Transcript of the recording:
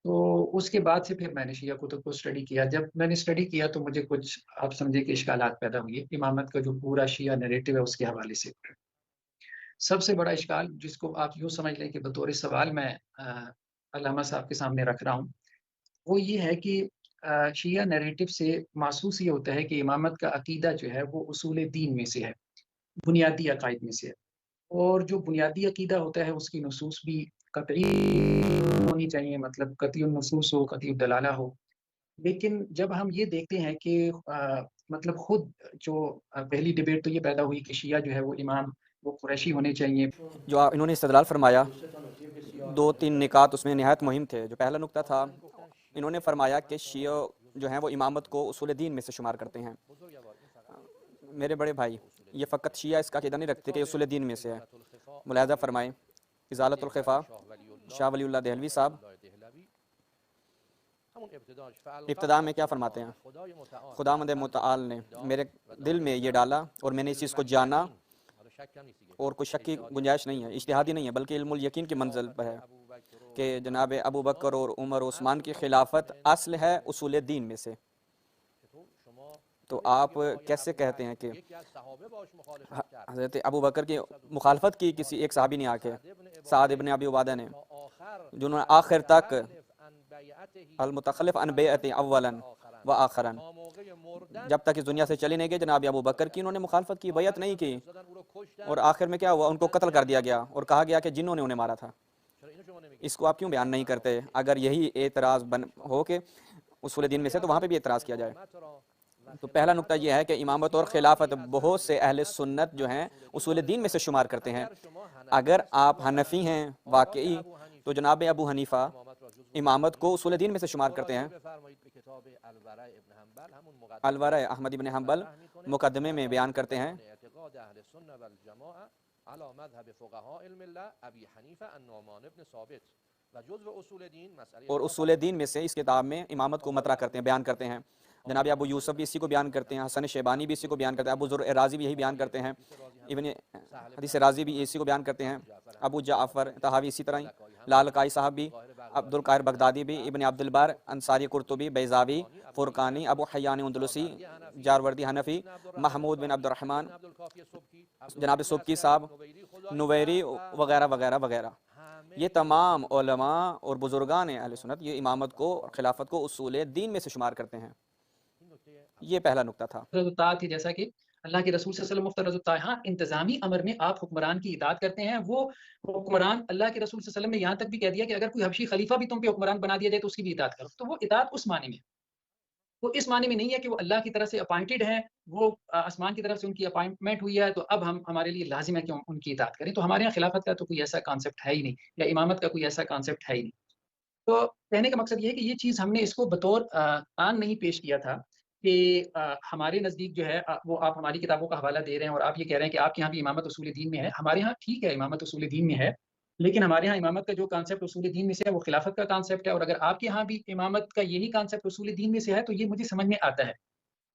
تو اس کے بعد سے پھر میں نے شیعہ کتب کو اسٹڈی کیا. جب میں نے اسٹڈی کیا تو مجھے کچھ آپ سمجھے کہ اشکالات پیدا ہوئے امامت کا جو پورا شیعہ نیریٹو ہے اس کے حوالے سے. سب سے بڑا اشکال جس کو آپ یوں سمجھ لیں کہ بطور سوال میں علامہ صاحب کے سامنے رکھ رہا ہوں، وہ یہ ہے کہ شیعہ نیریٹو سے محسوس یہ ہوتا ہے کہ امامت کا عقیدہ جو ہے وہ اصول دین میں سے ہے، بنیادی عقائد میں سے ہے. اور جو بنیادی عقیدہ ہوتا ہے اس کی نصوص بھی قطعی ہونی چاہیے، مطلب قطعی النصوص ہو، قطعی الدلالہ ہو. لیکن جب ہم یہ دیکھتے ہیں کہ مطلب خود جو پہلی ڈیبیٹ تو یہ پیدا ہوئی کہ شیعہ جو ہے وہ امام وہ قریشی ہونے چاہیے. جو انہوں نے استدلال فرمایا، دو تین نکات اس میں نہایت مہم تھے. جو پہلا نقطہ تھا، انہوں نے فرمایا کہ شیعہ جو ہیں وہ امامت کو اصول دین میں سے شمار کرتے ہیں. میرے بڑے بھائی، یہ فقط شیعہ اس کا عقیدہ نہیں رکھتے کہ اصول دین میں سے ہے. ملاحظہ فرمائیں ازالۃ الخفا شاہ ولی اللہ دہلوی صاحب ابتدا میں کیا فرماتے ہیں؟ خداوند متعال نے میرے دل میں یہ ڈالا اور میں نے اس چیز کو جانا، اور کوئی شک کی گنجائش نہیں ہے، اجتہادی نہیں ہے بلکہ علم الیقین کی منزل پر ہے کہ جناب ابو بکر اور عمر اور عثمان کی خلافت اصل ہے اصول دین میں سے. تو آپ کیسے کہتے ہیں کہ حضرت ابو بکر کی مخالفت کی کسی ایک صحابی نے آ کے، سعد ابن ابی عبادہ نے، جنہوں نے آخر تک المتخلف عن بیعت اولا و آخرا، جب تک اس دنیا سے چلی نہیں گئی جناب ابو بکر کی انہوں نے مخالفت کی، بیعت نہیں کی، اور آخر میں کیا ہوا؟ ان کو قتل کر دیا گیا اور کہا گیا کہ جنہوں نے انہیں مارا تھا. اس کو آپ کیوں بیان نہیں کرتے؟ اگر یہی اعتراض ہو کہ اصول دین میں سے، تو وہاں پہ بھی اعتراض کیا جائے. تو پہلا نقطہ یہ ہے کہ امامت اور خلافت بہت سے اہل سنت جو ہیں اصول دین میں سے شمار کرتے ہیں. اگر آپ حنفی ہیں واقعی، تو جناب ابو حنیفہ امامت کو اصول دین میں سے شمار کرتے ہیں. الورع احمد بن حنبل مقدمے میں بیان کرتے ہیں اور اصول دین میں سے اس کتاب میں امامت کو مطرح کرتے ہیں، بیان کرتے ہیں. جناب ابو یوسف بھی اسی کو بیان کرتے ہیں، حسن شیبانی بھی اسی کو بیان کرتے ہیں، ابو ذر رازی بھی یہی بیان کرتے ہیں، ابن حدیث رازی بھی اسی کو بیان کرتے ہیں، ابو جعفر طحاوی اسی طرح ہی، لالکائی صاحب بھی، عبد القاہر بغدادی بھی، ابن عبد البر انصاری قرطبی بیضاوی فرقانی، ابو حیان اندلسی جاروردی حنفی، محمود بن عبد الرحمن، جناب سبکی صاحب، نویری وغیرہ وغیرہ وغیرہ. یہ تمام علماء اور بزرگان اہل سنت یہ امامت کو اور خلافت کو اصول دین میں سے شمار کرتے ہیں. یہ پہلا نقطہ تھا. تھی جیسا کہ اللہ کے رسول صلی اللہ علیہ وسلم مفترض الطاعہ. ہاں، انتظامی امر میں آپ حکمران کی اطاعت کرتے ہیں. وہ حکمران اللہ کے رسول صلی اللہ علیہ وسلم نے یہاں تک بھی کہہ دیا کہ اگر کوئی حبشی خلیفہ بھی تم پہ حکمران بنا دیا جائے تو اس کی بھی اطاعت کرو. تو وہ اطاعت اس معنی میں، وہ اس معنی میں نہیں ہے کہ وہ اللہ کی طرف سے اپائنٹڈ ہیں، وہ آسمان کی طرف سے ان کی اپائنٹمنٹ ہوئی ہے تو اب ہمارے لیے لازم ہے کہ ہم ان کی اطاعت کریں. تو ہمارے یہاں خلافت کا تو کوئی ایسا کانسیپٹ ہے ہی نہیں، یا امامت کا کوئی ایسا کانسیپٹ ہے ہی نہیں. تو کہنے کا مقصد یہ ہے کہ یہ چیز ہم نے اس کو بطور آن نہیں پیش کیا تھا کہ ہمارے نزدیک جو ہے وہ آپ ہماری کتابوں کا حوالہ دے رہے ہیں اور آپ یہ کہہ رہے ہیں کہ آپ کے یہاں بھی امامت اصول دین میں ہے. ہمارے یہاں ٹھیک ہے امامت اصول دین میں ہے، لیکن ہمارے یہاں امامت کا جو کانسیپٹ اصول دین میں سے ہے وہ خلافت کا کانسیپٹ ہے. اور اگر آپ کے یہاں بھی امامت کا یہی کانسیپٹ اصول دین میں سے ہے تو یہ مجھے سمجھ میں آتا ہے.